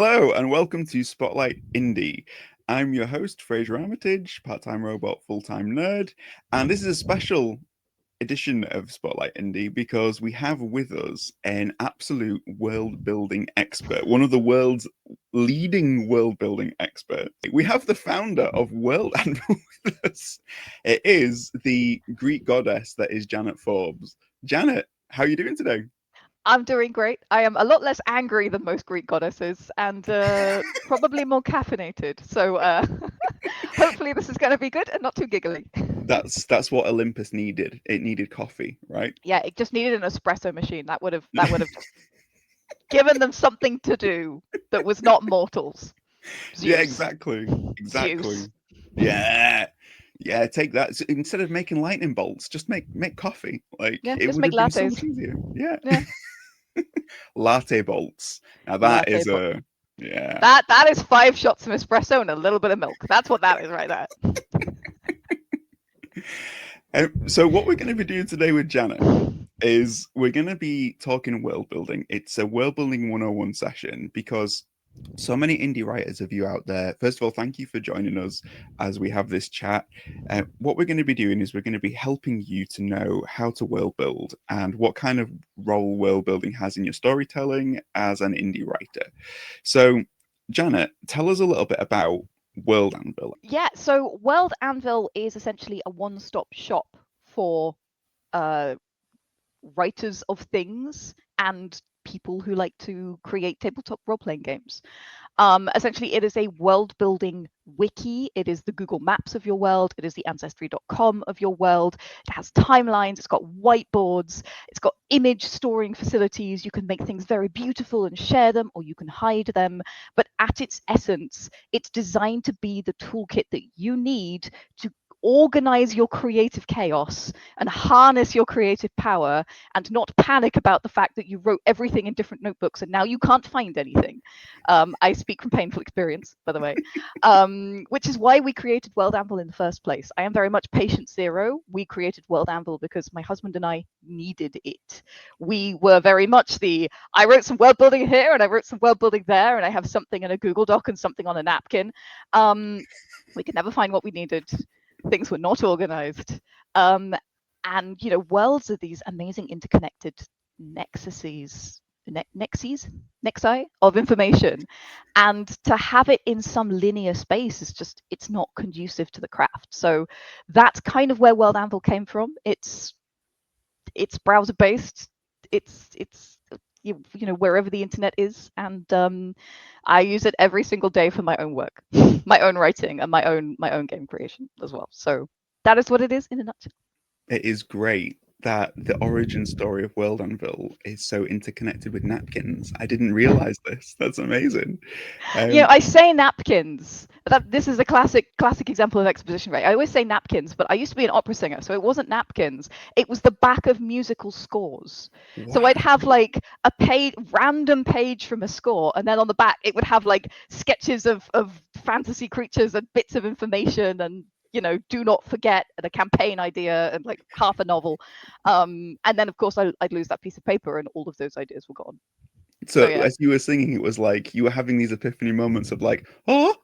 Hello and welcome to Spotlight Indie. I'm your host, Frasier Armitage, part-time robot, full-time nerd, and this is a special edition of Spotlight Indie because we have with us an absolute world-building expert, one of the world's leading world-building experts. We have the founder of World Anvil with us. It is the Greek goddess that is Janet Forbes. Janet, how are you doing today? I'm doing great. I am a lot less angry than most Greek goddesses and probably more caffeinated. So hopefully this is going to be good and not too giggly. That's what Olympus needed. It needed coffee, right? Yeah, it just needed an espresso machine. That would have given them something to do that was not mortals. Yeah, Zeus. exactly. Zeus. Yeah, yeah. Take that. So instead of making lightning bolts, just make coffee. Like Yeah, it just would make have been so much lattes. easier. Yeah, Yeah, latte bolts. Now that latte. is a yeah. That is 5 shots of espresso and a little bit of milk. That's what that is right there. So what we're going to be doing today with Janet is we're going to be talking world building. It's a world building 101 session because so many indie writers of you out there. First of all, thank you for joining us as we have this chat. What we're going to be doing is we're going to be helping you to know how to world build and what kind of role world building has in your storytelling as an indie writer. So, Janet, tell us a little bit about World Anvil. Yeah, so World Anvil is essentially a one-stop shop for uh, writers of things and people who like to create tabletop role-playing games. Essentially, it is a world-building wiki. It is the Google Maps of your world. It is the Ancestry.com of your world. It has timelines. It's got whiteboards. It's got image storing facilities. You can make things very beautiful and share them, or you can hide them. But at its essence, it's designed to be the toolkit that you need to organize your creative chaos and harness your creative power and not panic about the fact that you wrote everything in different notebooks and now you can't find anything. I speak from painful experience, by the way, which is why we created World Anvil in the first place. I am very much patient zero. We created World Anvil because my husband and I needed it. We were very much I wrote some world building here and I wrote some world building there, and I have something in a Google Doc and something on a napkin. We could never find what we needed. Things were not organized. And worlds are these amazing interconnected nexuses, nexi of information, and to have it in some linear space is just, it's not conducive to the craft. So that's kind of where World Anvil came from. It's browser based. It's wherever the internet is, and I use it every single day for my own work, my own writing, and my own game creation as well. So that is what it is in a nutshell. It is great that the origin story of World Anvil is so interconnected with napkins. I didn't realize this. That's amazing. Um, I say napkins. This is a classic example of exposition, right? I always say napkins, but I used to be an opera singer, so it wasn't napkins. It was the back of musical scores. So I'd wow. have like a random page from a score, and then on the back it would have like sketches of fantasy creatures and bits of information and do not forget, and a campaign idea and like half a novel. And then of course I'd lose that piece of paper and all of those ideas were gone. So So yeah. as you were singing, it was like you were having these epiphany moments of like, oh,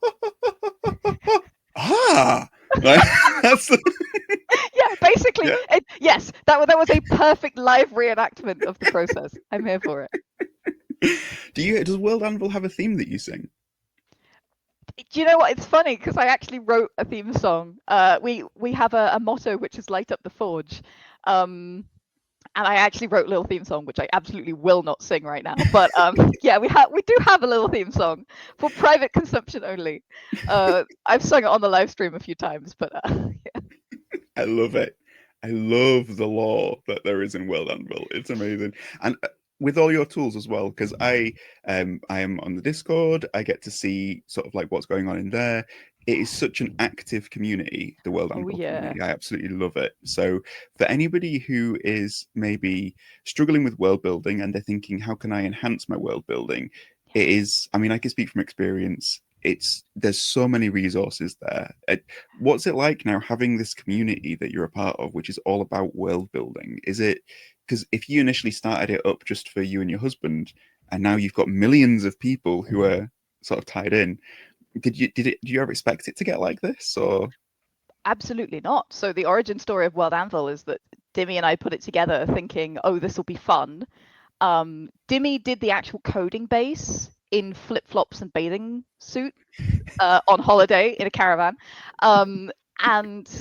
ah, like that's Yeah, basically, yeah. yes, that was a perfect live reenactment of the process. I'm here for it. Does World Anvil have a theme that you sing? Do you know what? It's funny because I actually wrote a theme song. We have a motto which is "Light up the Forge," and I actually wrote a little theme song which I absolutely will not sing right now. But yeah, we do have a little theme song for private consumption only. I've sung it on the live stream a few times, but I love it. I love the lore that there is in World Anvil. It's amazing, and with all your tools as well. Because I am on the Discord. I get to see sort of like what's going on in there. It is such an active community, the World oh Anvil yeah. community. I absolutely love it. So for anybody who is maybe struggling with world building and they're thinking, how can I enhance my world building? It is. I mean, I can speak from experience. There's so many resources there. What's it like now having this community that you're a part of, which is all about world building? Is it because if you initially started it up just for you and your husband, and now you've got millions of people who are sort of tied in. Did you ever expect it to get like this, or? Absolutely not. So the origin story of World Anvil is that Dimmy and I put it together thinking, oh, this will be fun. Dimmy did the actual coding base in flip-flops and bathing suit on holiday in a caravan. And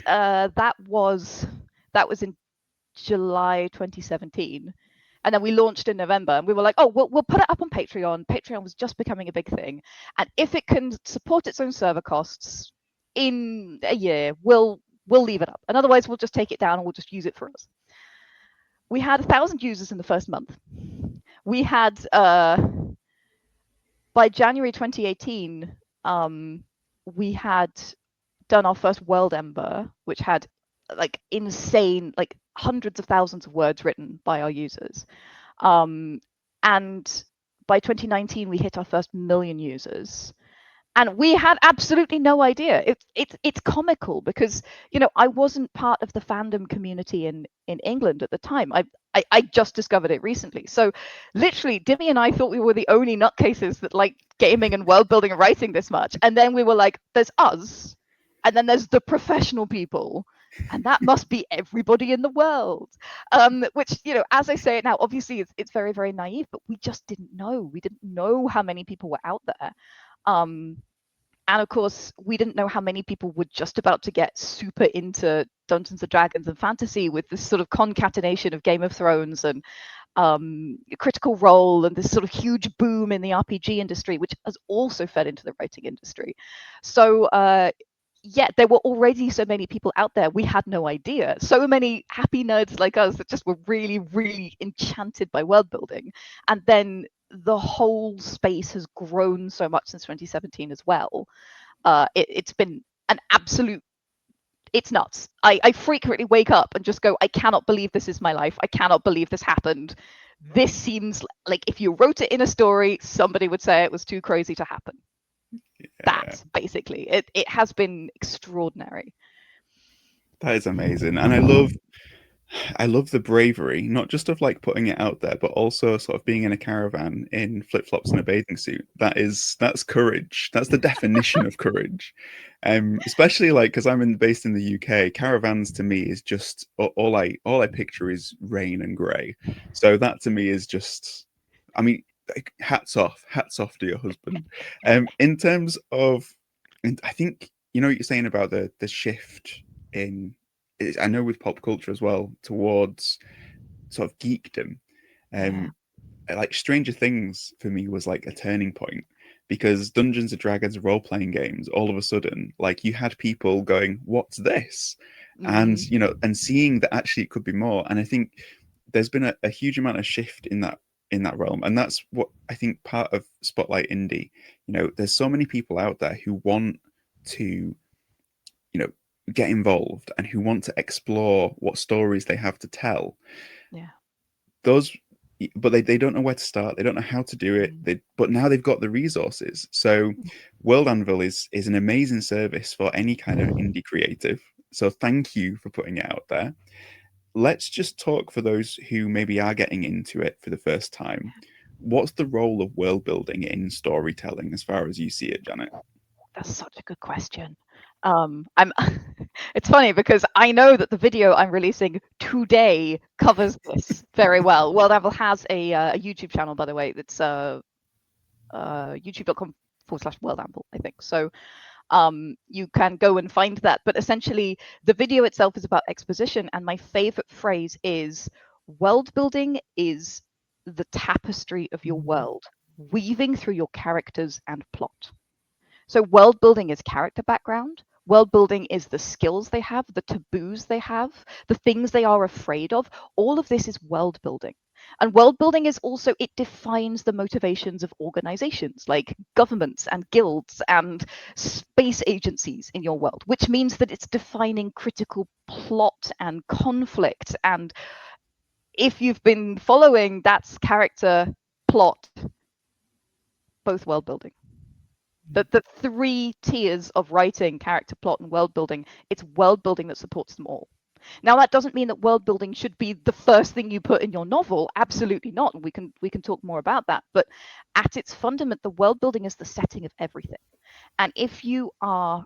that was in July 2017. And then we launched in November, and we were like, oh, we'll put it up on Patreon. Patreon was just becoming a big thing. And if it can support its own server costs in a year, we'll leave it up. And otherwise, we'll just take it down and we'll just use it for us. We had 1,000 users in the first month. We had, by January 2018, we had done our first World Ember, which had like insane, like hundreds of thousands of words written by our users. And by 2019, we hit our first 1 million users. And we had absolutely no idea. It's comical because, you know, I wasn't part of the fandom community in England at the time. I just discovered it recently. So literally, Dimmy and I thought we were the only nutcases that liked gaming and world building and writing this much. And then we were like, there's us, and then there's the professional people, and that must be everybody in the world. Which, you know, as I say it now, obviously it's very, very naive, but we just didn't know. We didn't know how many people were out there. And of course, we didn't know how many people were just about to get super into Dungeons and Dragons and fantasy with this sort of concatenation of Game of Thrones and Critical Role and this sort of huge boom in the RPG industry, which has also fed into the writing industry. So yeah, there were already so many people out there. We had no idea. So many happy nerds like us that just were really, really enchanted by world building. And then the whole space has grown so much since 2017 as well. It's been an absolute, it's nuts. I frequently wake up and just go, I cannot believe this is my life. I cannot believe this happened. This seems like if you wrote it in a story, somebody would say it was too crazy to happen. Yeah. That's basically it. It has been extraordinary. That is amazing. And I love the bravery, not just of like putting it out there, but also sort of being in a caravan in flip-flops and a bathing suit. That's courage. That's the definition of courage. Especially like because based in the UK, caravans to me is just all I picture is rain and grey. So that to me is just, I mean, hats off to your husband. In terms of, I think you know what you're saying about the shift in, I know with pop culture as well towards sort of geekdom. Like Stranger Things for me was like a turning point because Dungeons and Dragons role playing games, all of a sudden, like you had people going, "What's this?" And you know, and seeing that actually it could be more. And I think there's been a huge amount of shift in that realm, and that's what I think part of Spotlight Indie. You know, there's so many people out there who want to, you know, get involved and who want to explore what stories they have to tell. Yeah. But they don't know where to start. They don't know how to do it. But now they've got the resources. So World Anvil is an amazing service for any kind of indie creative. So thank you for putting it out there. Let's just talk for those who maybe are getting into it for the first time. What's the role of world building in storytelling as far as you see it, Janet? That's such a good question. It's funny because I know that the video I'm releasing today covers this very well. World Anvil has a YouTube channel, by the way. That's youtube.com/World Anvil, I think. So you can go and find that. But essentially, the video itself is about exposition. And my favorite phrase is, world building is the tapestry of your world, weaving through your characters and plot. So world building is character background. World building is the skills they have, the taboos they have, the things they are afraid of. All of this is world building. And world building is also, it defines the motivations of organizations like governments and guilds and space agencies in your world, which means that it's defining critical plot and conflict. And if you've been following, that's character, plot, both world building. The three tiers of writing, character, plot, and world building, it's world building that supports them all. Now, that doesn't mean that world building should be the first thing you put in your novel. Absolutely not. We can talk more about that. But at its fundament, the world building is the setting of everything. And if you are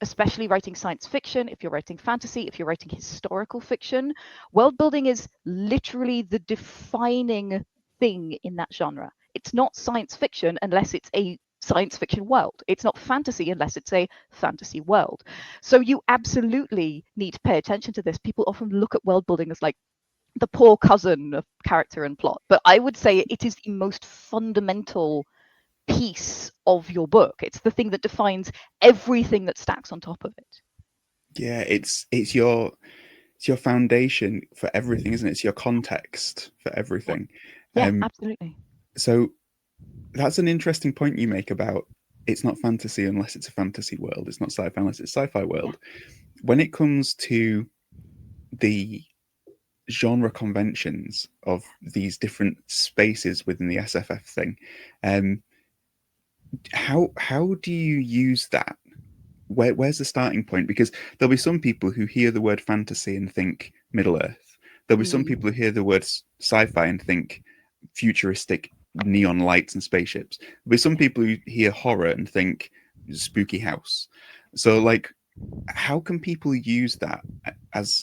especially writing science fiction, if you're writing fantasy, if you're writing historical fiction, world building is literally the defining thing in that genre. It's not science fiction unless it's a science fiction world. It's not fantasy unless it's a fantasy world. So you absolutely need to pay attention to this. People often look at world building as like the poor cousin of character and plot, but I would say it is the most fundamental piece of your book. It's the thing that defines everything that stacks on top of it. Yeah, it's your foundation for everything, isn't it? It's your context for everything. Yeah, absolutely. So that's an interesting point you make about it's not fantasy unless it's a fantasy world. It's not sci-fi unless it's a sci-fi world. Yeah. When it comes to the genre conventions of these different spaces within the SFF thing, how do you use that? Where's the starting point? Because there'll be some people who hear the word fantasy and think Middle Earth. There'll be some people who hear the word sci-fi and think futuristic neon lights and spaceships. There'll be some people who hear horror and think spooky house. So, like, how can people use that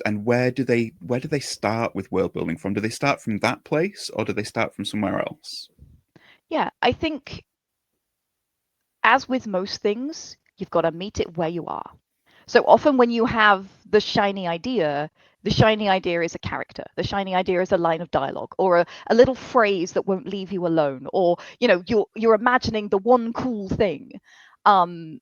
and where do they start with world building from? Do they start from that place or do they start from somewhere else? Yeah, I think as with most things, you've got to meet it where you are. So often when you have the shiny idea is a character. The shiny idea is a line of dialogue or a little phrase that won't leave you alone, or you're imagining the one cool thing. And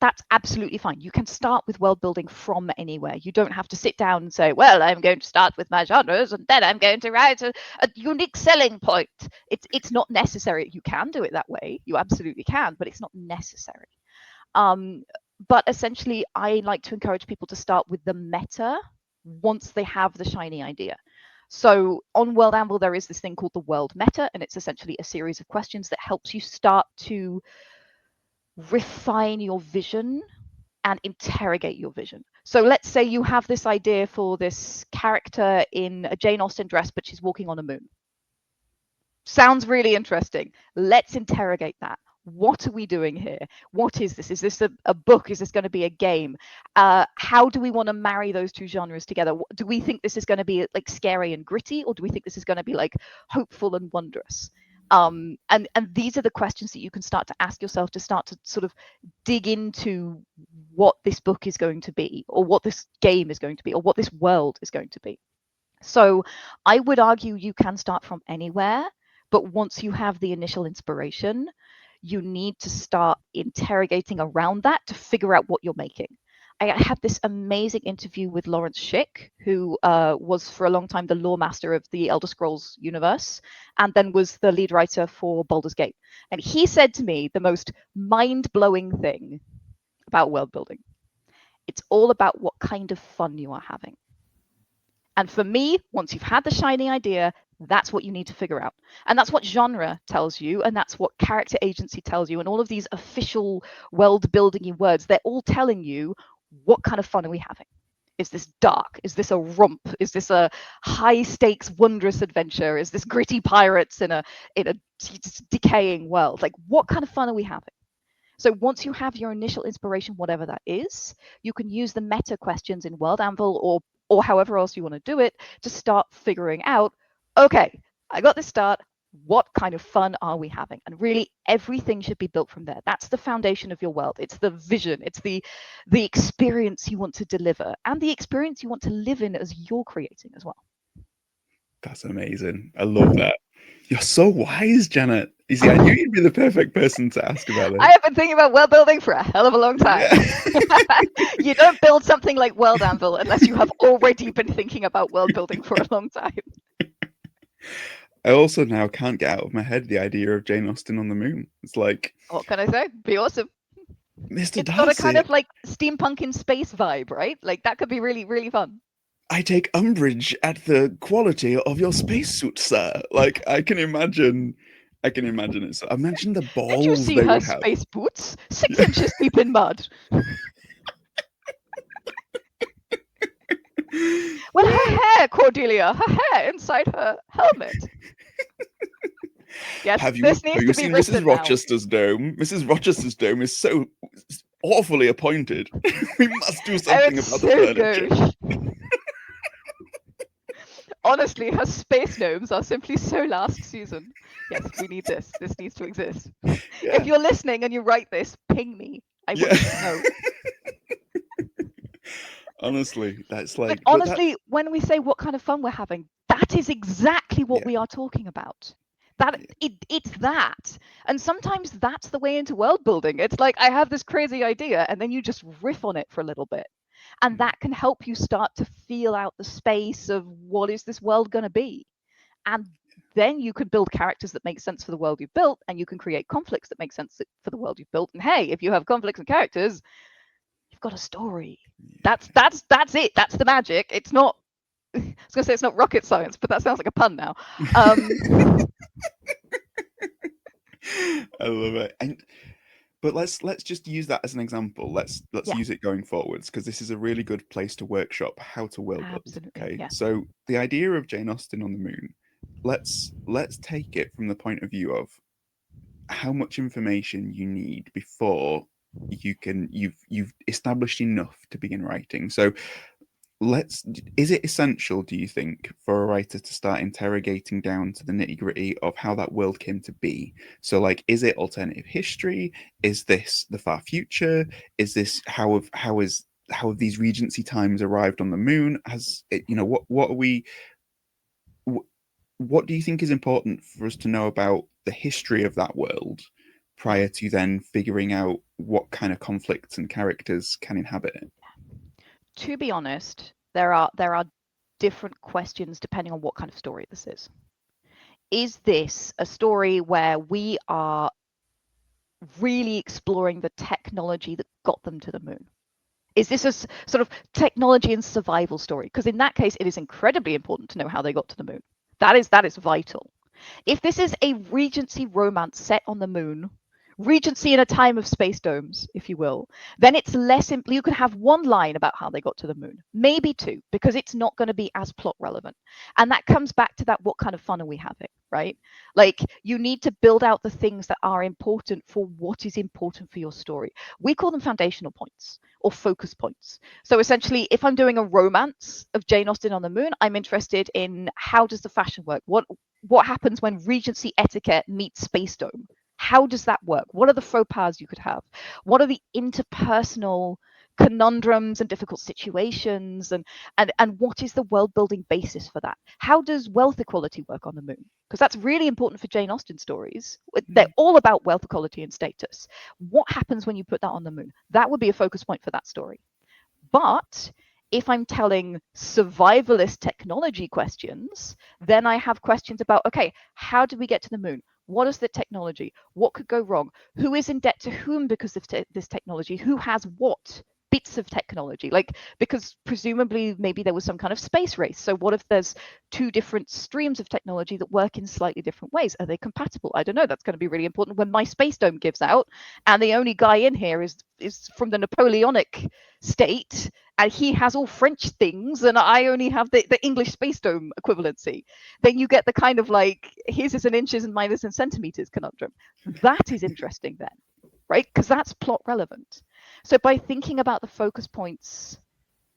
that's absolutely fine. You can start with world building from anywhere. You don't have to sit down and say, well, I'm going to start with my genres and then I'm going to write a unique selling point. It's not necessary. You can do it that way. You absolutely can, but it's not necessary. But essentially, I like to encourage people to start with the meta once they have the shiny idea. So on World Anvil, there is this thing called the world meta, and it's essentially a series of questions that helps you start to refine your vision and interrogate your vision. So let's say you have this idea for this character in a Jane Austen dress, but she's walking on a moon. Sounds really interesting. Let's interrogate that. What are we doing here? What is this? Is this a book? Is this going to be a game? How do we want to marry those two genres together? Do we think this is going to be like scary and gritty, or do we think this is going to be like hopeful and wondrous? And these are the questions that you can start to ask yourself to start to sort of dig into what this book is going to be, or what this game is going to be, or what this world is going to be. So I would argue you can start from anywhere, but once you have the initial inspiration, you need to start interrogating around that to figure out what you're making. I had this amazing interview with Lawrence Schick, who was for a long time the lore master of the Elder Scrolls universe, and then was the lead writer for Baldur's Gate. And he said to me the most mind-blowing thing about world building. It's all about what kind of fun you are having. And for me, once you've had the shiny idea, that's what you need to figure out. And that's what genre tells you, and that's what character agency tells you. And all of these official world building words, they're all telling you, what kind of fun are we having? Is this dark? Is this a romp? Is this a high stakes, wondrous adventure? Is this gritty pirates in a decaying world? Like, what kind of fun are we having? So once you have your initial inspiration, whatever that is, you can use the meta questions in World Anvil or however else you want to do it to start figuring out, okay, I got this start. What kind of fun are we having? And really, everything should be built from there. That's the foundation of your world. It's the vision. It's the experience you want to deliver and the experience you want to live in as you're creating as well. That's amazing. I love that. You're so wise, Janet. You see, I knew you'd be the perfect person to ask about it. I have been thinking about world building for a hell of a long time. Yeah. You don't build something like World Anvil unless you have already been thinking about world building for a long time. I also now can't get out of my head the idea of Jane Austen on the moon. It's like, what can I say? Be awesome. Mr. It's Darcy, got a kind of like steampunk in space vibe, right? Like that could be really, really fun. I take umbrage at the quality of your spacesuit, sir. Like I can imagine it. So imagine the balls. Did you see her space boots? 6 inches deep in mud. Well, her hair, Cordelia, her hair inside her helmet. Yes, Have this needs you to be seen Mrs. written now. Rochester's dome? Mrs. Rochester's dome is so awfully appointed. We must do something it's about the so furniture. gauche. Honestly, her space gnomes are simply so last season. Yes, we need this. This needs to exist. Yeah. If you're listening and you write this, ping me. I want to know. Honestly, that's But like, honestly, when we say what kind of fun we're having, that is exactly what yeah, we are talking about. That it's that. And sometimes that's the way into world building. It's like I have this crazy idea and then you just riff on it for a little bit. And that can help you start to feel out the space of what is this world going to be. And then you can build characters that make sense for the world you've built, and you can create conflicts that make sense for the world you've built. And hey, if you have conflicts and characters, you've got a story. That's it. That's the magic. It's not. I was gonna say it's not rocket science, but that sounds like a pun now. I love it. But let's just use that as an example. Let's Yeah, use it going forwards, because this is a really good place to workshop how to world build. absolutely. Okay, Yeah. so the idea of Jane Austen on the moon. Let's take it from the point of view of how much information you need before you've established enough to begin writing. So is it essential, do you think, for a writer to start interrogating down to the nitty-gritty of how that world came to be? So like, is it alternative history? Is this the far future? Is this how have these regency times arrived on the moon? Has it, what are we what do you think is important for us to know about the history of that world prior to then figuring out what kind of conflicts and characters can inhabit it? To be honest, there are different questions depending on what kind of story this is. Is this a story where we are really exploring the technology that got them to the moon? Is this a sort of technology and survival story? Because in that case, it is incredibly important to know how they got to the moon. That is vital. If this is a Regency romance set on the moon, Regency in a time of space domes, if you will, then it's less. You can have one line about how they got to the moon, maybe two, because it's not going to be as plot relevant. And that comes back to that: what kind of fun are we having, right? Like you need to build out the things that are important for what is important for your story. We call them foundational points or focus points. So essentially, if I'm doing a romance of Jane Austen on the moon, I'm interested in how does the fashion work? What happens when Regency etiquette meets space dome? How does that work? What are the faux pas you could have? What are the interpersonal conundrums and difficult situations, and what is the world building basis for that? How does wealth equality work on the moon? Because that's really important for Jane Austen stories. They're all about wealth equality and status. What happens when you put that on the moon? That would be a focus point for that story. But if I'm telling survivalist technology questions, then I have questions about, okay, how did we get to the moon? What is the technology? What could go wrong? Who is in debt to whom because of this technology? Who has what bits of technology? Like, because presumably maybe there was some kind of space race. So what if there's two different streams of technology that work in slightly different ways? Are they compatible? I don't know. That's going to be really important when my space dome gives out and the only guy in here is from the Napoleonic state and he has all French things and I only have the English space dome equivalency, then you get the kind of like his is in inches and mine is in centimeters conundrum. That is interesting then, right? Because that's plot relevant. So by thinking about the focus points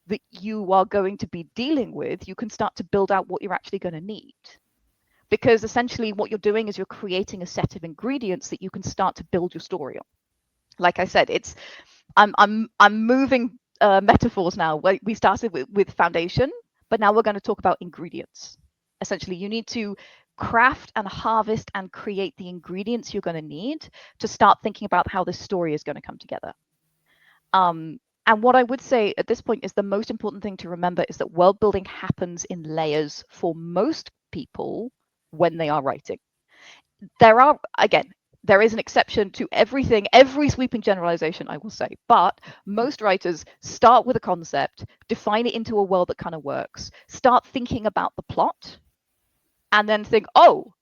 that you are going to be dealing with, you can start to build out what you're actually going to need. Because essentially what you're doing is you're creating a set of ingredients that you can start to build your story on. Like I said, I'm moving metaphors now. We started with foundation, but now we're going to talk about ingredients. Essentially, you need to craft and harvest and create the ingredients you're going to need to start thinking about how this story is going to come together. And what I would say at this point is the most important thing to remember is that world building happens in layers for most people when they are writing. There is an exception to everything, every sweeping generalization, I will say. But most writers start with a concept, define it into a world that kind of works, start thinking about the plot, and then think, oh,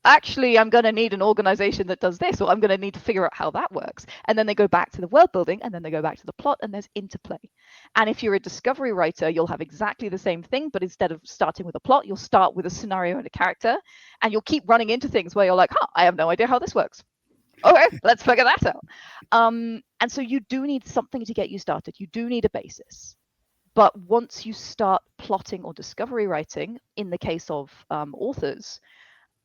actually, I'm going to need an organization that does this, or I'm going to need to figure out how that works. And then they go back to the world building, and then they go back to the plot, and there's interplay. And if you're a discovery writer, you'll have exactly the same thing, but instead of starting with a plot, you'll start with a scenario and a character, and you'll keep running into things where you're like, I have no idea how this works. Okay, let's figure that out. And so you do need something to get you started. You do need a basis. But once you start plotting or discovery writing, in the case of authors,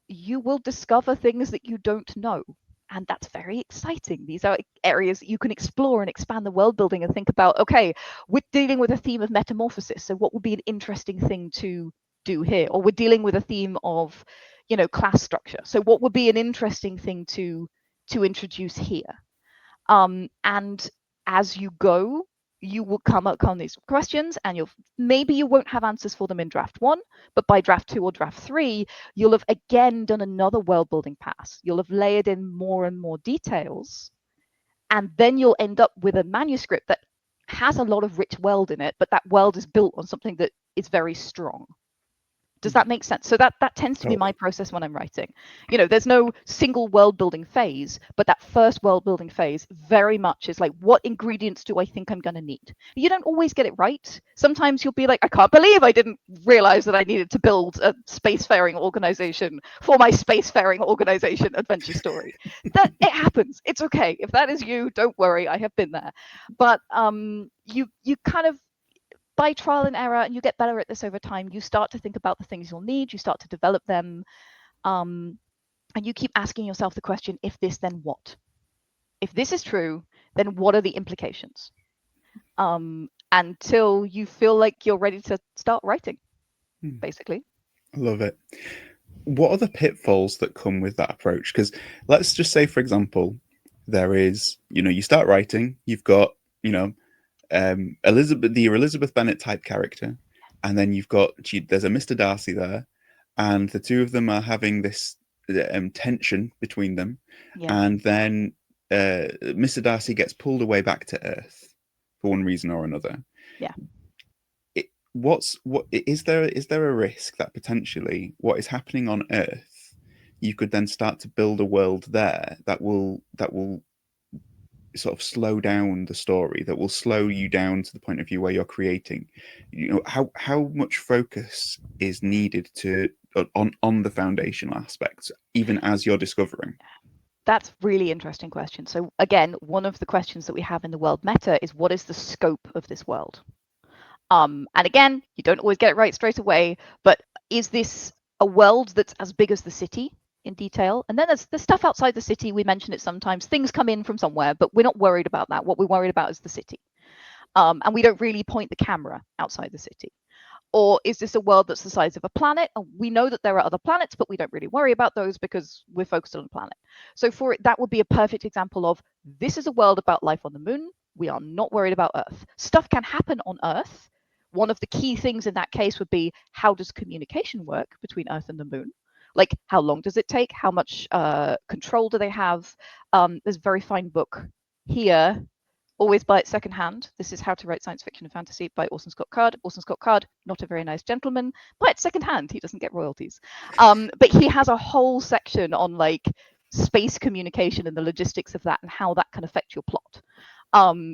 you will discover things that you don't know. And that's very exciting. These are areas that you can explore and expand the world building and think about, okay, we're dealing with a theme of metamorphosis. So what would be an interesting thing to do here? Or we're dealing with a theme of, class structure. So what would be an interesting thing to introduce here? And as you go, you will come up on these questions, and maybe you won't have answers for them in draft 1, but by draft 2 or draft 3, you'll have again done another world building pass. You'll have layered in more and more details, and then you'll end up with a manuscript that has a lot of rich world in it, but that world is built on something that is very strong. Does that make sense? So that tends to be my process when I'm writing. There's no single world building phase, but that first world building phase very much is like, what ingredients do I think I'm going to need? You don't always get it right. Sometimes you'll be like, I can't believe I didn't realize that I needed to build a spacefaring organization for my spacefaring organization adventure story. That it happens. It's okay. If that is you, don't worry. I have been there. But you kind of, by trial and error, and you get better at this over time, you start to think about the things you'll need, you start to develop them, and you keep asking yourself the question, if this, then what? If this is true, then what are the implications? Until you feel like you're ready to start writing, basically. I love it. What are the pitfalls that come with that approach? Because let's just say, for example, there is, you start writing, you've got, Elizabeth Bennet type character, and then there's a Mr. Darcy there, and the two of them are having this tension between them, and then Mr. Darcy gets pulled away back to Earth for one reason or another. Yeah. Is there a risk that potentially what is happening on Earth, you could then start to build a world there that will sort of slow down the story, that will slow you down to the point of view where you're creating? How much focus is needed on the foundational aspects, even as you're discovering? That's really interesting question. So again, one of the questions that we have in the world meta is, what is the scope of this world? And again, you don't always get it right straight away, but is this a world that's as big as the city in detail? And then there's the stuff outside the city. We mention it sometimes. Things come in from somewhere, but we're not worried about that. What we're worried about is the city. And we don't really point the camera outside the city. Or is this a world that's the size of a planet? And we know that there are other planets, but we don't really worry about those because we're focused on the planet. So for it, that would be a perfect example of, this is a world about life on the moon. We are not worried about Earth. Stuff can happen on Earth. One of the key things in that case would be, how does communication work between Earth and the moon? Like, how long does it take? How much control do they have? There's a very fine book here. Always buy it secondhand. This is How to Write Science Fiction and Fantasy by Orson Scott Card. Orson Scott Card, not a very nice gentleman. Buy it secondhand. He doesn't get royalties. But he has a whole section on like space communication and the logistics of that and how that can affect your plot.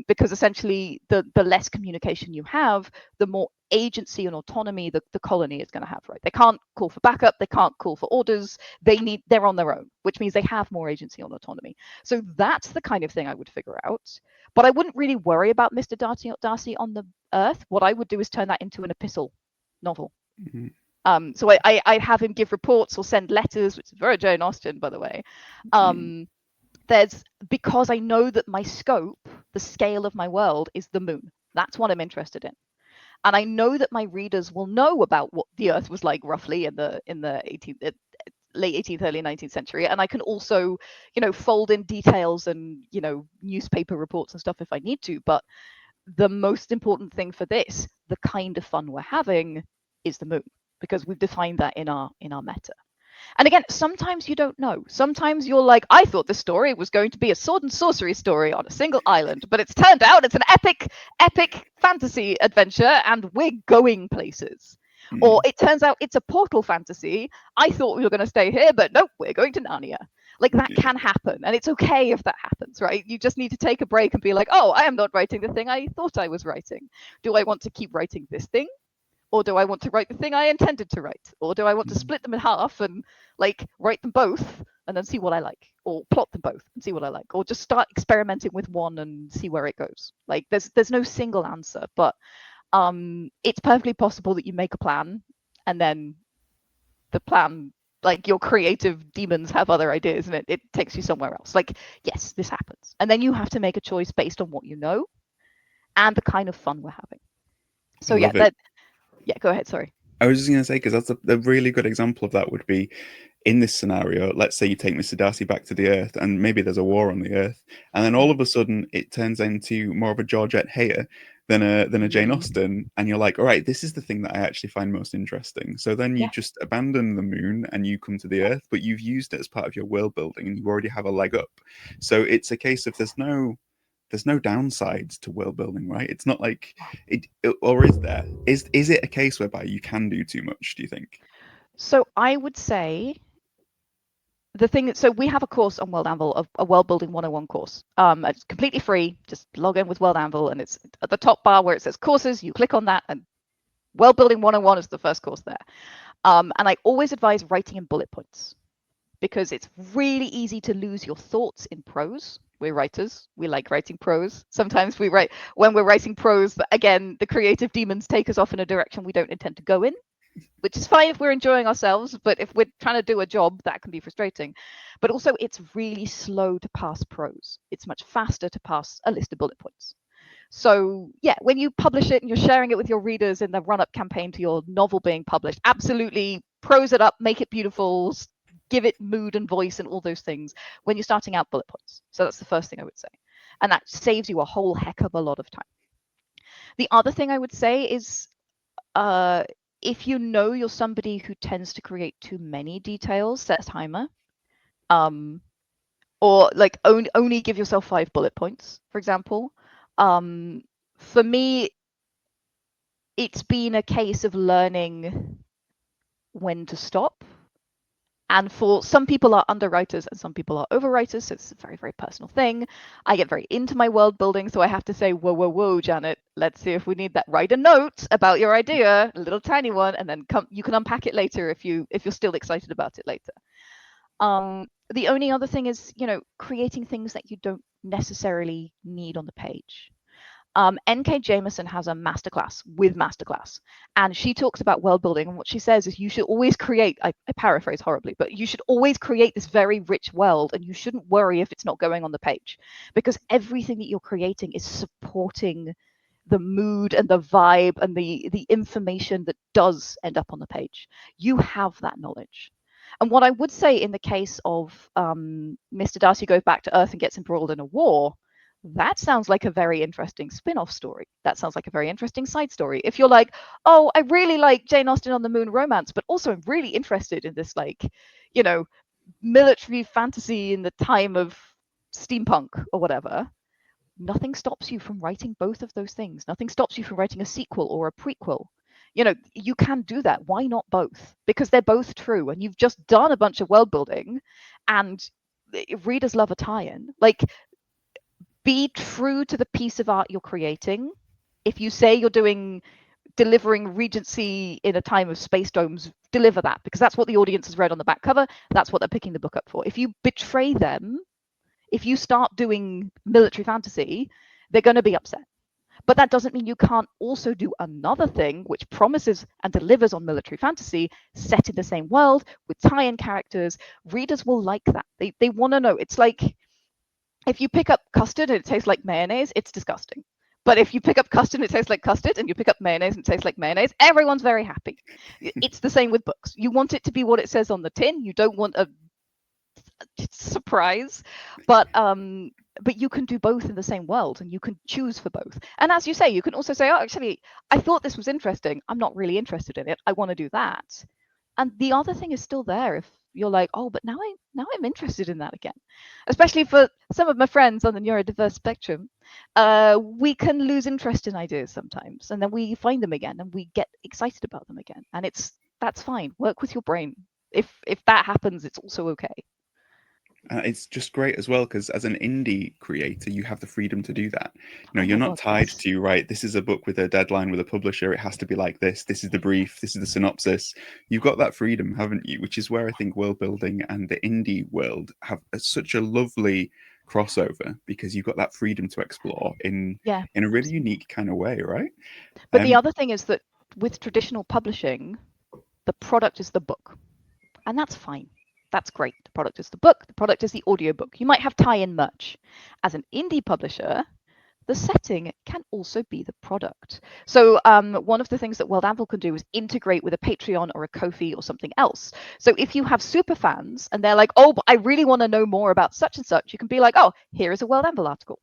Because essentially the less communication you have, the more agency and autonomy the colony is going to have, right? They can't call for backup, they can't call for orders, they're on their own, which means they have more agency and autonomy. So that's the kind of thing I would figure out. But I wouldn't really worry about Mr. Darcy on the Earth. What I would do is turn that into an epistle novel. Mm-hmm. So I'd have him give reports or send letters, which is very Jane Austen, by the way. Because I know that my scope, the scale of my world, is the moon. That's what I'm interested in. And I know that my readers will know about what the Earth was like roughly in the late 18th, early 19th century. And I can also, fold in details and, newspaper reports and stuff if I need to. But the most important thing for this, the kind of fun we're having, is the moon, because we've defined that in our meta. And again, sometimes you don't know. Sometimes you're like, I thought the story was going to be a sword and sorcery story on a single island, but it's turned out it's an epic fantasy adventure, and we're going places. Or it turns out it's a portal fantasy. I thought we were going to stay here, but nope, we're going to Narnia. Like that can happen, and it's okay if that happens, right? You just need to take a break and be like, oh, I am not writing the thing I thought I was writing. Do I want to keep writing this thing? Or do I want to write the thing I intended to write? Or do I want to split them in half and like write them both and then see what I like? Or plot them both and see what I like? Or just start experimenting with one and see where it goes? Like there's no single answer, but it's perfectly possible that you make a plan and then the plan, like your creative demons have other ideas and it takes you somewhere else. Like, yes, this happens. And then you have to make a choice based on what you know and the kind of fun we're having. So yeah, go ahead, sorry. I was just going to say, because that's a really good example of that would be in this scenario. Let's say you take Mr. Darcy back to the Earth and maybe there's a war on the Earth. And then all of a sudden it turns into more of a Georgette Heyer than a Jane Austen. And you're like, all right, this is the thing that I actually find most interesting. So then you just abandon the moon and you come to the Earth, but you've used it as part of your world building and you already have a leg up. So it's a case of there's no downsides to world building, right? It's not like it or is there? Is it a case whereby you can do too much, do you think? So I would say the thing that, so we have a course on World Anvil, a World Building 101 course. It's completely free. Just log in with World Anvil and it's at the top bar where it says courses. You click on that and World Building 101 is the first course there. And I always advise writing in bullet points because it's really easy to lose your thoughts in prose. We're writers. We like writing prose. Sometimes when we're writing prose, again, the creative demons take us off in a direction we don't intend to go in, which is fine if we're enjoying ourselves, but if we're trying to do a job, that can be frustrating. But also it's really slow to pass prose. It's much faster to pass a list of bullet points. So yeah, when you publish it and you're sharing it with your readers in the run-up campaign to your novel being published, absolutely prose it up, make it beautiful, give it mood and voice and all those things when you're starting out, bullet points. So that's the first thing I would say. And that saves you a whole heck of a lot of time. The other thing I would say is if you know you're somebody who tends to create too many details, set a timer. Or like only give yourself 5 bullet points, for example. For me, it's been a case of learning when to stop. And for some people are underwriters and some people are overwriters, so it's a very, very personal thing. I get very into my world building, so I have to say, whoa, Janet, let's see if we need that. Write a note about your idea, a little tiny one, and then you can unpack it later if you're still excited about it later. The only other thing is, creating things that you don't necessarily need on the page. N.K. Jameson has a masterclass with Masterclass, and she talks about world building. And what she says is you should always create, I paraphrase horribly, but you should always create this very rich world, and you shouldn't worry if it's not going on the page, because everything that you're creating is supporting the mood and the vibe and the information that does end up on the page. You have that knowledge. And what I would say in the case of Mr. Darcy goes back to Earth and gets embroiled in a war, that sounds like a very interesting spin-off story. That sounds like a very interesting side story. If you're like, oh, I really like Jane Austen on the Moon romance, but also I'm really interested in this, military fantasy in the time of steampunk or whatever, nothing stops you from writing both of those things. Nothing stops you from writing a sequel or a prequel. You can do that. Why not both? Because they're both true, and you've just done a bunch of world building, and readers love a tie-in. Like, be true to the piece of art you're creating. If you say you're delivering Regency in a time of space domes, deliver that, because that's what the audience has read on the back cover. That's what they're picking the book up for. If you betray them, if you start doing military fantasy, they're going to be upset. But that doesn't mean you can't also do another thing which promises and delivers on military fantasy, set in the same world with tie-in characters. Readers will like that. They want to know. It's like if you pick up custard and it tastes like mayonnaise, it's disgusting. But if you pick up custard and it tastes like custard, and you pick up mayonnaise and it tastes like mayonnaise, everyone's very happy. It's the same with books. You want it to be what it says on the tin. You don't want a surprise, but you can do both in the same world, and you can choose for both. And as you say, you can also say, oh, actually, I thought this was interesting. I'm not really interested in it. I want to do that. And the other thing is still there if you're like, oh, but now I'm interested in that again. Especially for some of my friends on the neurodiverse spectrum, we can lose interest in ideas sometimes, and then we find them again and we get excited about them again, and that's fine. Work with your brain. If that happens, it's also okay. It's just great as well because as an indie creator, you have the freedom to do that. Oh You're my not God, tied yes. to, right, this is a book with a deadline with a publisher. It has to be like this is the brief, this is the synopsis. You've got that freedom, haven't you? Which is where I think world building and the indie world have such a lovely crossover because you've got that freedom to explore Yeah, in a really absolutely. unique kind of way, right? But the Um, other thing is that with traditional publishing, the product is the book, and that's fine. That's great. The product is the book, the product is the audiobook. You might have tie-in merch. As an indie publisher, the setting can also be the product. So one of the things that World Anvil can do is integrate with a Patreon or a Ko-fi or something else. So if you have super fans and they're like, oh, but I really want to know more about such and such, you can be like, oh, here is a World Anvil article.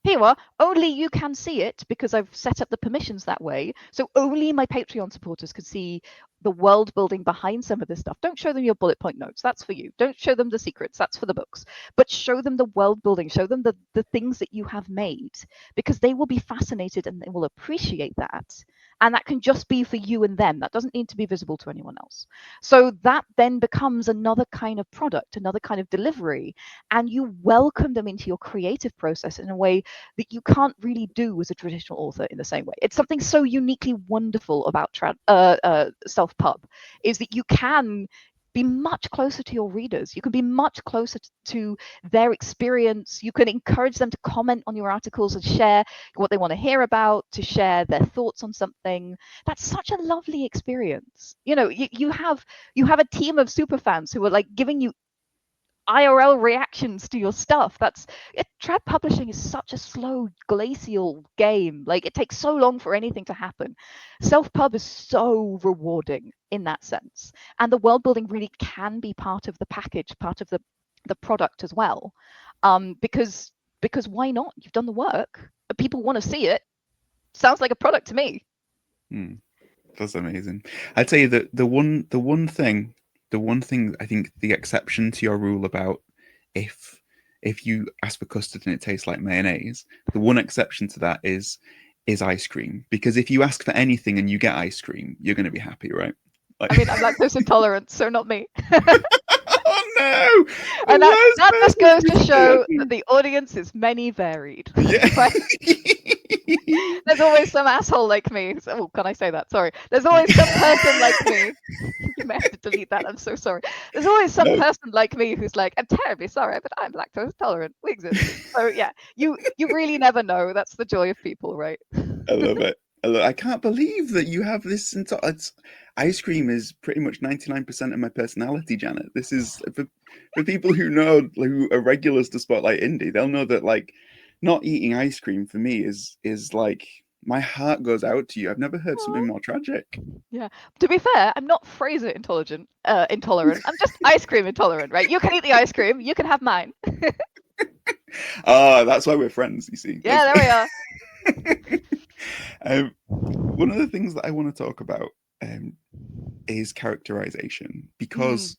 Here you are. Only you can see it because I've set up the permissions that way. So only my Patreon supporters can see the world building behind some of this stuff. Don't show them your bullet point notes. That's for you. Don't show them the secrets. That's for the books. But show them the world building. Show them the things that you have made because they will be fascinated and they will appreciate that. And that can just be for you and them. That doesn't need to be visible to anyone else. So that then becomes another kind of product, another kind of delivery. And you welcome them into your creative process in a way that you can't really do as a traditional author in the same way. It's something so uniquely wonderful about self-pub is that you can be much closer to your readers. You can be much closer to their experience. You can encourage them to comment on your articles and share what they want to hear about, to share their thoughts on something. That's such a lovely experience. You have a team of super fans who are like giving you IRL reactions to your stuff. Trad publishing is such a slow, glacial game. Like it takes so long for anything to happen. Self-pub is so rewarding in that sense. And the world building really can be part of the package, part of the product as well. Because why not? You've done the work. People want to see it. Sounds like a product to me. That's amazing. I'd say that the one thing I think the exception to your rule about if you ask for custard and it tastes like mayonnaise, the one exception to that is ice cream. Because if you ask for anything and you get ice cream, you're going to be happy, right? I mean, I'm lactose intolerant, so not me. Oh no! And The worst that just goes person to to show say that the audience is many varied. that to. There's always some asshole like me. Oh, can I say that? Sorry. There's always some person like me. You may have to delete that. I'm so sorry. There's always some No, person like me who's like, I'm terribly sorry, but I'm lactose intolerant. We exist. So yeah, you really never know. That's the joy of people, right? I love it. I can't believe that you have this. Ice cream is pretty much 99% of my personality, Janet. This is for people who know, who are regulars to Spotlight Indie. They'll know that like not eating ice cream for me is like my heart goes out to you. I've never heard something more tragic. Yeah. To be fair, I'm not Frasier intolerant. I'm just ice cream intolerant, right? You can eat the ice cream. You can have mine. Ah, that's why we're friends. You see. Yeah, there we are. One of the things that I want to talk about is characterization because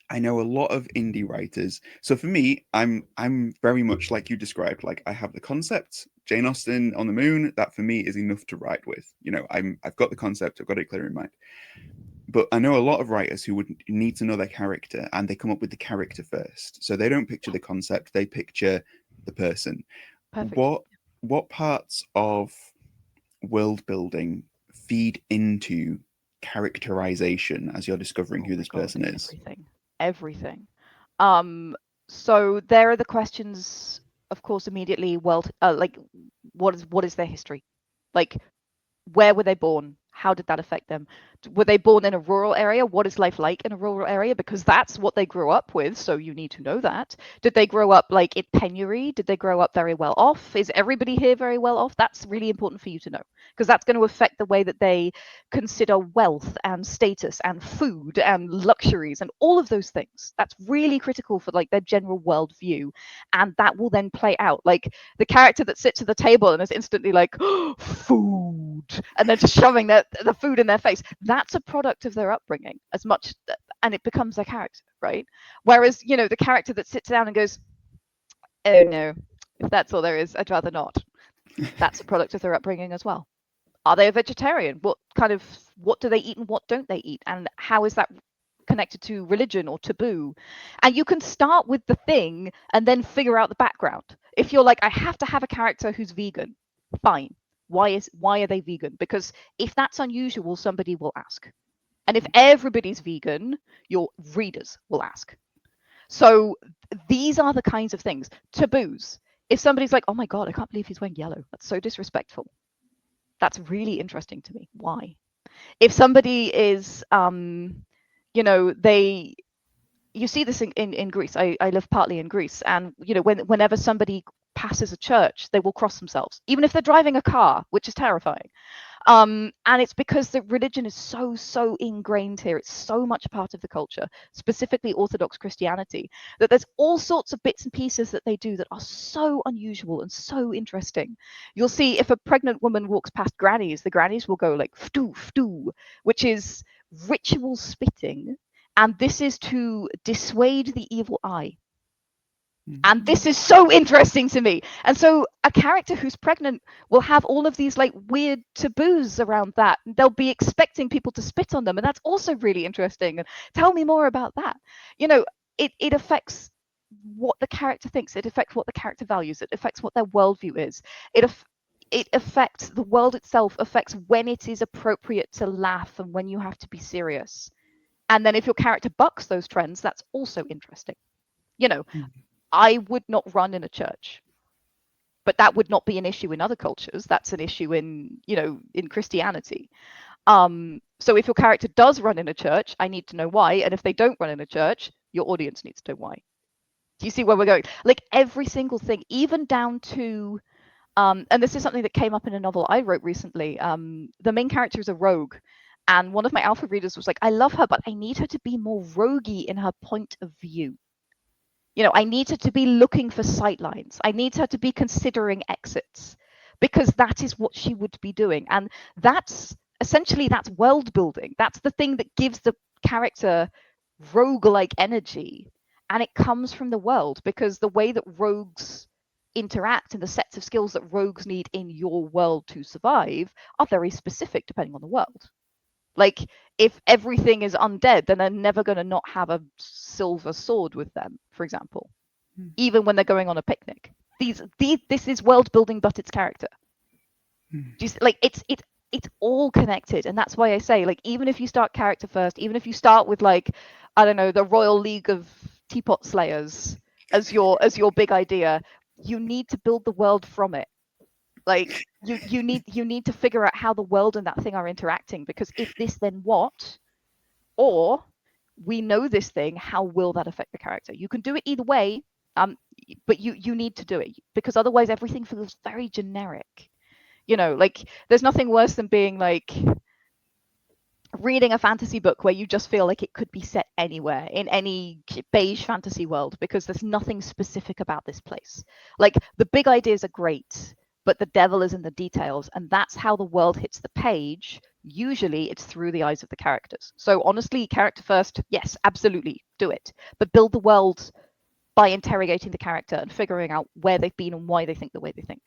I know a lot of indie writers. So for me, I'm very much like you described. Like I have the concept, Jane Austen on the moon. That for me is enough to write with. I've got the concept. I've got it clear in mind. But I know a lot of writers who would need to know their character, and they come up with the character first. So they don't picture the concept; they picture the person. Perfect. What parts of world building feed into characterization as you're discovering Oh who my this God, person is? everything. So there are the questions, of course, immediately. Well, like, what is their history? Like, where were they born? How did that affect them? Were they born in a rural area? What is life like in a rural area? Because that's what they grew up with, so you need to know that. Did they grow up like in penury? Did they grow up very well off? Is everybody here very well off? That's really important for you to know, because that's going to affect the way that they consider wealth and status and food and luxuries and all of those things. That's really critical for like their general worldview, and that will then play out. Like the character that sits at the table and is instantly like, oh, food, and they're just shoving the food in their face. That's a product of their upbringing as much, and it becomes their character, right? Whereas, the character that sits down and goes, oh no, If that's all there is, I'd rather not. That's a product of their upbringing as well. Are they a vegetarian? What do they eat and what don't they eat? And how is that connected to religion or taboo? And you can start with the thing and then figure out the background. If you're like, I have to have a character who's vegan, fine. Why are they vegan? Because if that's unusual, somebody will ask. And if everybody's vegan, your readers will ask. So these are the kinds of things. Taboos. If somebody's like, oh my God, I can't believe he's wearing yellow. That's so disrespectful. That's really interesting to me. Why? If somebody is, you see this in Greece. I live partly in Greece. And, whenever somebody passes a church, they will cross themselves, even if they're driving a car, which is terrifying. And it's because the religion is so ingrained here. It's so much a part of the culture, specifically Orthodox Christianity, that there's all sorts of bits and pieces that they do that are so unusual and so interesting. You'll see if a pregnant woman walks past grannies, the grannies will go like ftu ftu, which is ritual spitting, and this is to dissuade the evil eye. And this is so interesting to me. And so a character who's pregnant will have all of these like weird taboos around that. They'll be expecting people to spit on them. And that's also really interesting. And tell me more about that. It affects what the character thinks. It affects what the character values. It affects what their worldview is. It affects the world itself, affects when it is appropriate to laugh and when you have to be serious. And then if your character bucks those trends, that's also interesting. I would not run in a church, but that would not be an issue in other cultures. That's an issue in Christianity. So if your character does run in a church, I need to know why. And if they don't run in a church, your audience needs to know why. Do you see where we're going? Like every single thing, even down to, and this is something that came up in a novel I wrote recently. The main character is a rogue. And one of my alpha readers was like, I love her, but I need her to be more roguey in her point of view. I need her to be looking for sightlines. I need her to be considering exits, because that is what she would be doing. And that's world building. That's the thing that gives the character rogue-like energy. And it comes from the world, because the way that rogues interact and the sets of skills that rogues need in your world to survive are very specific depending on the world. Like, if everything is undead, then they're never going to not have a silver sword with them, for example, even when they're going on a picnic. This is world building, but it's character. It's all connected, and that's why I say, like, even if you start character first, even if you start with, like, I don't know, the Royal League of Teapot Slayers as your big idea, you need to build the world from it. Like, you need to figure out how the world and that thing are interacting, because if this, then what? Or we know this thing, how will that affect the character? You can do it either way, but you need to do it, because otherwise everything feels very generic. Like, there's nothing worse than being like reading a fantasy book where you just feel like it could be set anywhere in any beige fantasy world, because there's nothing specific about this place. Like, the big ideas are great, but the devil is in the details, and that's how the world hits the page. Usually it's through the eyes of the characters. So honestly, character first, yes, absolutely, do it. But build the world by interrogating the character and figuring out where they've been and why they think the way they think.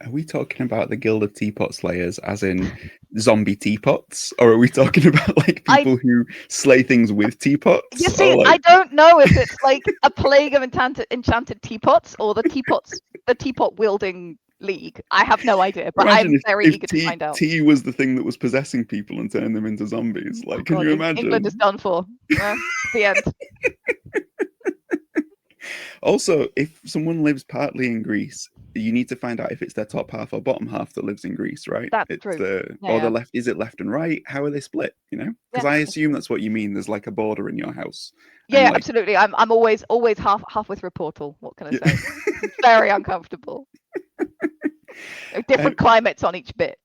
Are we talking about the Guild of Teapot Slayers as in zombie teapots? Or are we talking about like people who slay things with teapots? You see, like... I don't know if it's like a plague of enchanted teapots or the teapot wielding league. I have no idea, but imagine I'm very eager to find out. Tea was the thing that was possessing people and turning them into zombies. Like, can you imagine? England is done for. The end. Also, if someone lives partly in Greece, you need to find out if it's their top half or bottom half that lives in Greece, right? That's it's true. The left. Is it left and right? How are they split? Because I assume that's what you mean. There's like a border in your house. Yeah, absolutely. I'm always half with reportal. What can I say? It's very uncomfortable. Different climates on each bit.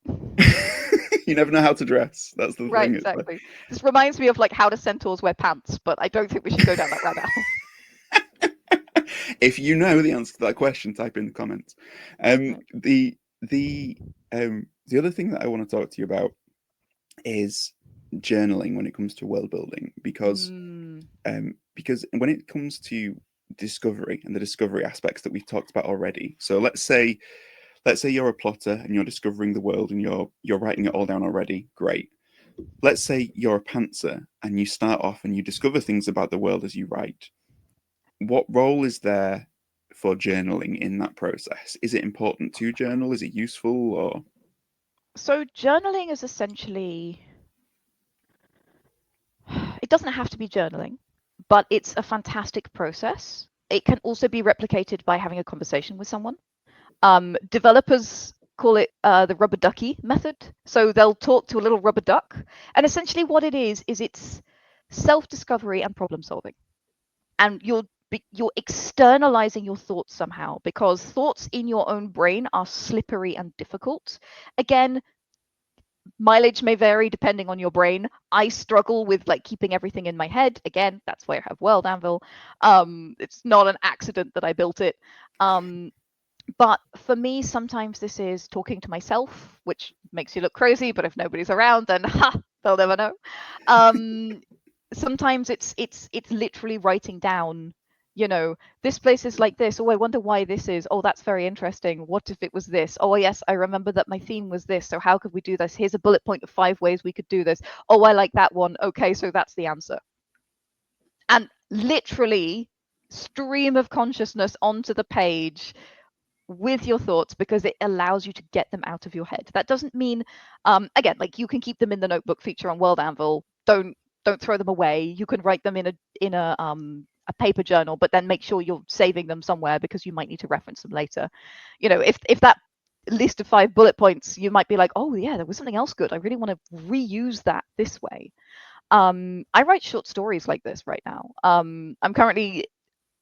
You never know how to dress. That's the right, thing. Exactly. This reminds me of like how do centaurs wear pants, but I don't think we should go down that rabbit hole. If you know the answer to that question, type in the comments. The other thing that I want to talk to you about is journaling when it comes to world building, because when it comes to discovery and the discovery aspects that we've talked about already. So let's say you're a plotter and you're discovering the world and you're writing it all down already. Great. Let's say you're a pantser and you start off and you discover things about the world as you write. What role is there for journaling in that process? Is it important to journal? Is it useful? Or So journaling is essentially, it doesn't have to be journaling, but it's a fantastic process. It can also be replicated by having a conversation with someone. Developers call it the rubber ducky method. So they'll talk to a little rubber duck. And essentially what it is it's self-discovery and problem solving. And you're externalizing your thoughts somehow, because thoughts in your own brain are slippery and difficult. Again, mileage may vary depending on your brain. I struggle with like keeping everything in my head. Again, that's why I have World Anvil. It's not an accident that I built it. But for me, sometimes this is talking to myself, which makes you look crazy, but if nobody's around, then they'll never know. Sometimes it's literally writing down, this place is like this. Oh, I wonder why this is. Oh, that's very interesting. What if it was this? Oh, yes, I remember that my theme was this. So how could we do this? Here's a bullet point of 5 ways we could do this. Oh, I like that one. Okay, so that's the answer. And literally stream of consciousness onto the page with your thoughts, because it allows you to get them out of your head. That doesn't mean, again, like you can keep them in the notebook feature on World Anvil. Don't throw them away. You can write them in a paper journal, but then make sure you're saving them somewhere, because you might need to reference them later. If that list of 5 bullet points, you might be like, oh yeah, there was something else good. I really want to reuse that this way. I write short stories like this right now. I'm currently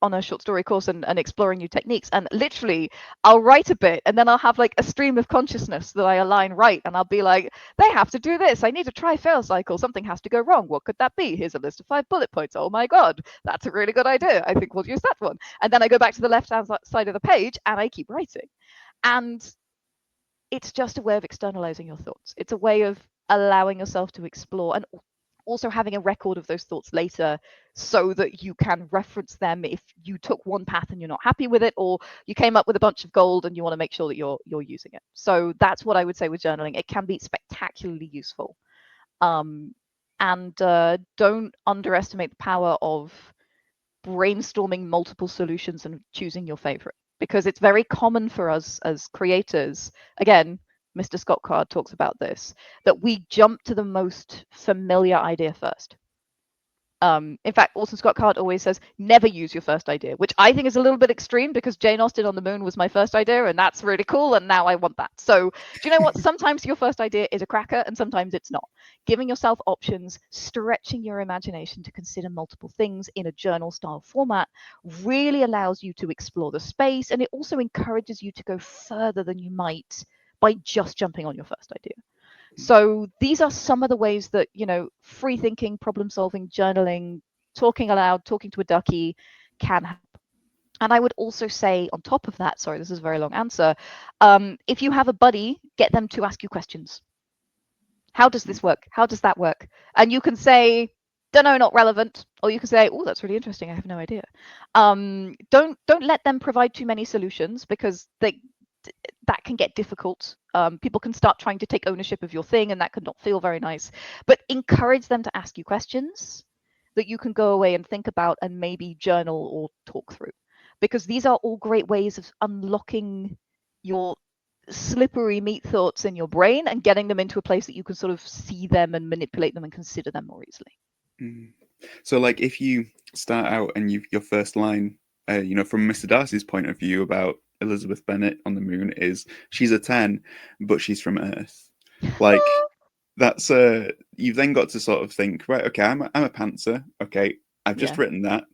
on a short story course and exploring new techniques, and literally I'll write a bit and then I'll have like a stream of consciousness that I align right, and I'll be like, they have to do this, I need to try fail cycle, something has to go wrong, what could that be? Here's a list of 5 bullet points. Oh my god, that's a really good idea, I think we'll use that one. And then I go back to the left hand side of the page and I keep writing. And it's just a way of externalizing your thoughts. It's a way of allowing yourself to explore, and also having a record of those thoughts later, so that you can reference them if you took one path and you're not happy with it, or you came up with a bunch of gold and you want to make sure that you're using it. So that's what I would say with journaling. It can be spectacularly useful. And don't underestimate the power of brainstorming multiple solutions and choosing your favorite, because it's very common for us as creators. Again, Mr. Scott Card talks about this, that we jump to the most familiar idea first. In fact, Orson Scott Card always says, never use your first idea, which I think is a little bit extreme, because Jane Austen on the Moon was my first idea, and that's really cool, and now I want that. So do you know what? Sometimes your first idea is a cracker, and sometimes it's not. Giving yourself options, stretching your imagination to consider multiple things in a journal style format really allows you to explore the space, and it also encourages you to go further than you might by just jumping on your first idea. So these are some of the ways that, free thinking, problem solving, journaling, talking aloud, talking to a ducky can help. And I would also say on top of that, sorry, this is a very long answer, if you have a buddy, get them to ask you questions. How does this work? How does that work? And you can say, don't know, not relevant. Or you can say, oh, that's really interesting, I have no idea. Don't let them provide too many solutions, because that can get difficult. People can start trying to take ownership of your thing, and that could not feel very nice. But encourage them to ask you questions that you can go away and think about and maybe journal or talk through, because these are all great ways of unlocking your slippery meat thoughts in your brain and getting them into a place that you can sort of see them and manipulate them and consider them more easily. So like if you start out and your first line, from Mr. Darcy's point of view about Elizabeth Bennet on the Moon is, she's a 10, but she's from Earth. Like that's you've then got to sort of think, right, okay, I'm a pantser. Okay, I've just written that.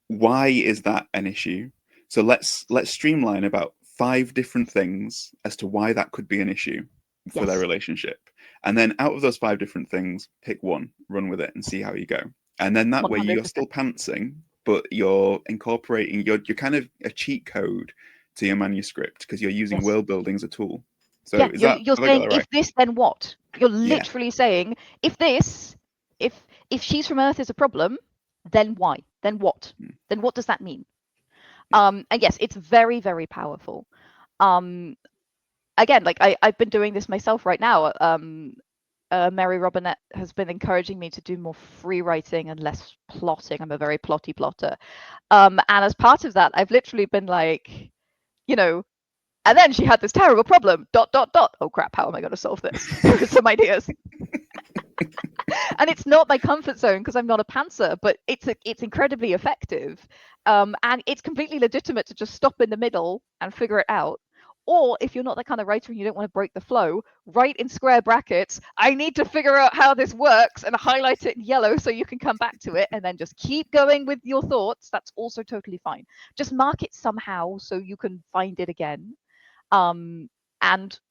Why is that an issue? So let's streamline about 5 different things as to why that could be an issue for their relationship. And then out of those 5 different things, pick one, run with it, and see how you go. And then that 100%. Way you're still pantsing, but you're incorporating, you're kind of a cheat code to your manuscript, because you're using world building as a tool. So yeah, you're saying, right? If this, then what? You're literally saying, if she's from Earth is a problem, then why? Then what? Then what does that mean? And yes, it's very, very powerful. Again, like I've been doing this myself right now. Mary Robinette has been encouraging me to do more free writing and less plotting. I'm a very plotty plotter. And as part of that, I've literally been like, you know, and then she had this terrible problem, ... Oh crap, how am I going to solve this? Here are some ideas. And it's not my comfort zone because I'm not a pantser, but it's incredibly effective. And it's completely legitimate to just stop in the middle and figure it out. Or if you're not that kind of writer and you don't want to break the flow, write in square brackets, I need to figure out how this works, and highlight it in yellow so you can come back to it, and then just keep going with your thoughts. That's also totally fine. Just mark it somehow so you can find it again. And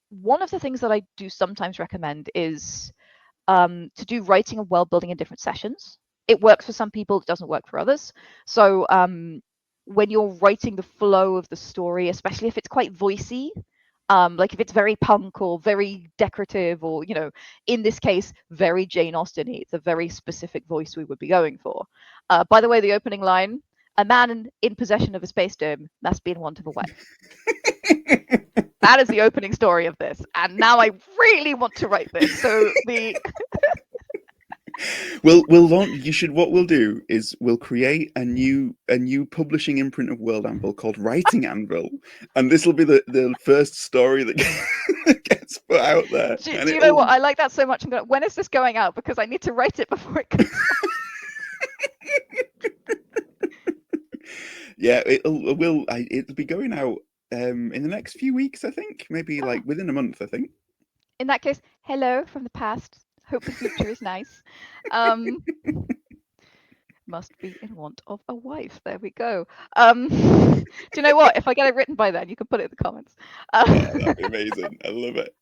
one of the things that I do sometimes recommend is to do writing and world building in different sessions. It works for some people, it doesn't work for others. So when you're writing the flow of the story, especially if it's quite voicey, like if it's very punk or very decorative, or, you know, in this case, very Jane Austen-y, it's a very specific voice we would be going for. By the way, the opening line, a man in possession of a space dome must be in want of a wife. That is the opening story of this. And now I really want to write this. So the we'll launch. You should. What we'll do is we'll create a new publishing imprint of World Anvil called Writing Anvil, and this will be the first story that gets put out there. do And you know what? I like that so much. When is this going out? Because I need to write it before it comes out. Yeah, it'll be going out in the next few weeks, I think. Maybe like within a month, I think. In that case, hello from the past. Hope the future is nice. Must be in want of a wife. There we go. Do you know what? If I get it written by then, you can put it in the comments. Oh, that'd be amazing. I love it.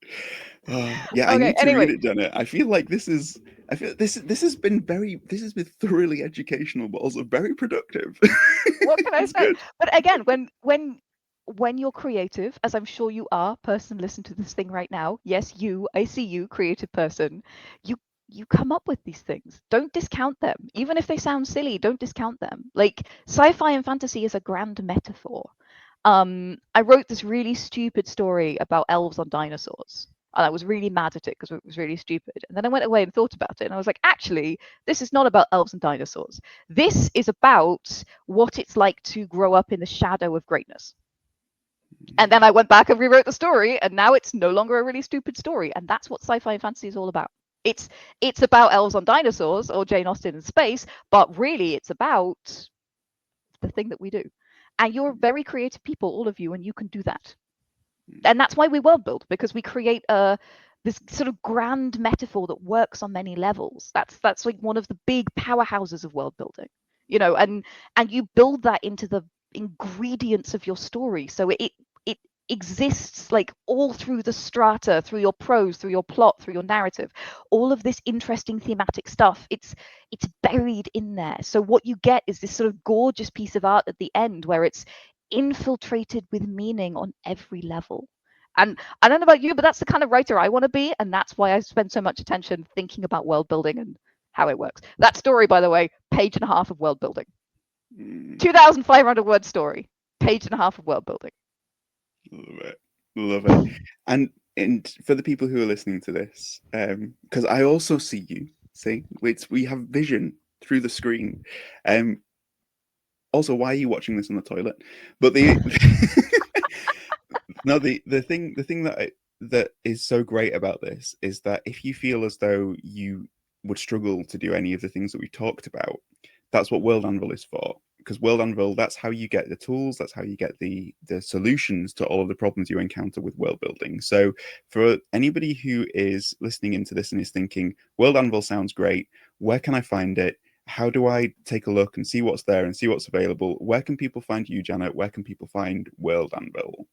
Oh, yeah, I Okay, need to anyway. read it, Janet. I feel like this has been thoroughly educational, but also very productive. What can I It's say? good. But again, when you're creative, as I'm sure you are, person listen to this thing right now. Yes, I see you, creative person. You come up with these things. Don't discount them. Even if they sound silly, don't discount them. Like sci-fi and fantasy is a grand metaphor. I wrote this really stupid story about elves on dinosaurs. And I was really mad at it because it was really stupid. And then I went away and thought about it. And I was like, actually, this is not about elves and dinosaurs. This is about what it's like to grow up in the shadow of greatness. And then I went back and rewrote the story, and now it's no longer a really stupid story. And that's what sci-fi and fantasy is all about. It's about elves on dinosaurs or Jane Austen in space, but really it's about the thing that we do. And you're very creative people, all of you, and you can do that. And that's why we world build, because we create this sort of grand metaphor that works on many levels. That's like one of the big powerhouses of world building, you know, and you build that into the ingredients of your story, so it exists like all through the strata, through your prose, through your plot, through your narrative. All of this interesting thematic stuff, it's buried in there. So what you get is this sort of gorgeous piece of art at the end where it's infiltrated with meaning on every level. And I don't know about you, but that's the kind of writer I want to be, and that's why I spend so much attention thinking about world building and how it works. That story, by the way, page and a half of world building. 2,500 word story, page and a half of world building. Love it. And for the people who are listening to this, because I also see you. See, we have vision through the screen. Also, why are you watching this on the toilet? But the no, the thing that is so great about this is that if you feel as though you would struggle to do any of the things that we talked about, that's what World Anvil is for. Because World Anvil, that's how you get the tools, that's how you get the solutions to all of the problems you encounter with world building. So for anybody who is listening into this and is thinking, World Anvil sounds great, where can I find it? How do I take a look and see what's there and see what's available? Where can people find you, Janet? Where can people find World Anvil?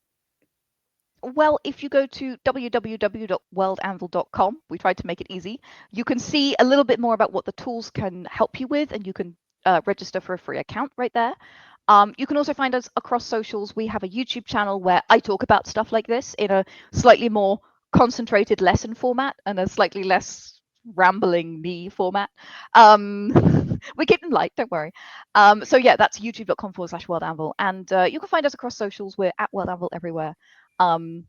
Well, if you go to www.worldanvil.com, we tried to make it easy, you can see a little bit more about what the tools can help you with, and you can register for a free account right there. You can also find us across socials. We have a YouTube channel where I talk about stuff like this in a slightly more concentrated lesson format and a slightly less rambling me format. We keep them light, don't worry. So yeah, that's youtube.com/worldanvil, and you can find us across socials. We're at worldanvil everywhere. And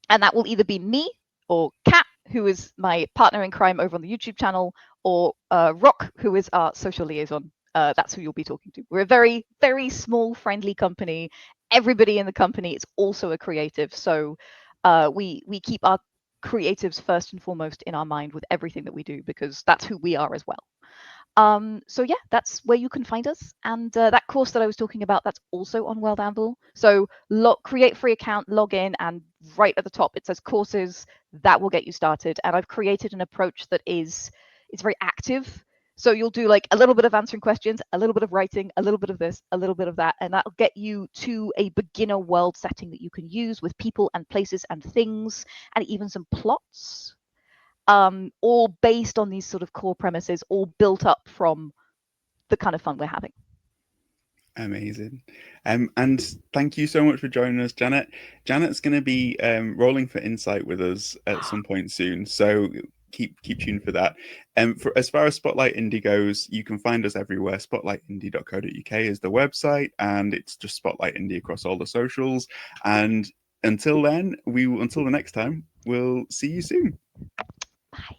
that will either be me or Kat, who is my partner in crime over on the YouTube channel, or Rock, who is our social liaison. That's who you'll be talking to. We're a very, very small, friendly company. Everybody in the company is also a creative, so we keep our creatives first and foremost in our mind with everything that we do, because that's who we are as well. So yeah, that's where you can find us. And that course that I was talking about, that's also on World Anvil. So create free account, log in, and right at the top it says courses. That will get you started. And I've created an approach that is, it's very active. So you'll do like a little bit of answering questions, a little bit of writing, a little bit of this, a little bit of that, and that'll get you to a beginner world setting that you can use with people and places and things, and even some plots, all based on these sort of core premises, all built up from the kind of fun we're having. Amazing. And thank you so much for joining us, Janet. Janet's going to be rolling for Insight with us at some point soon, so keep tuned for that. For as far as Spotlight Indie goes, you can find us everywhere. Spotlightindie.co.uk is the website, and it's just Spotlight Indie across all the socials. And until then, until the next time, we'll see you soon. Bye.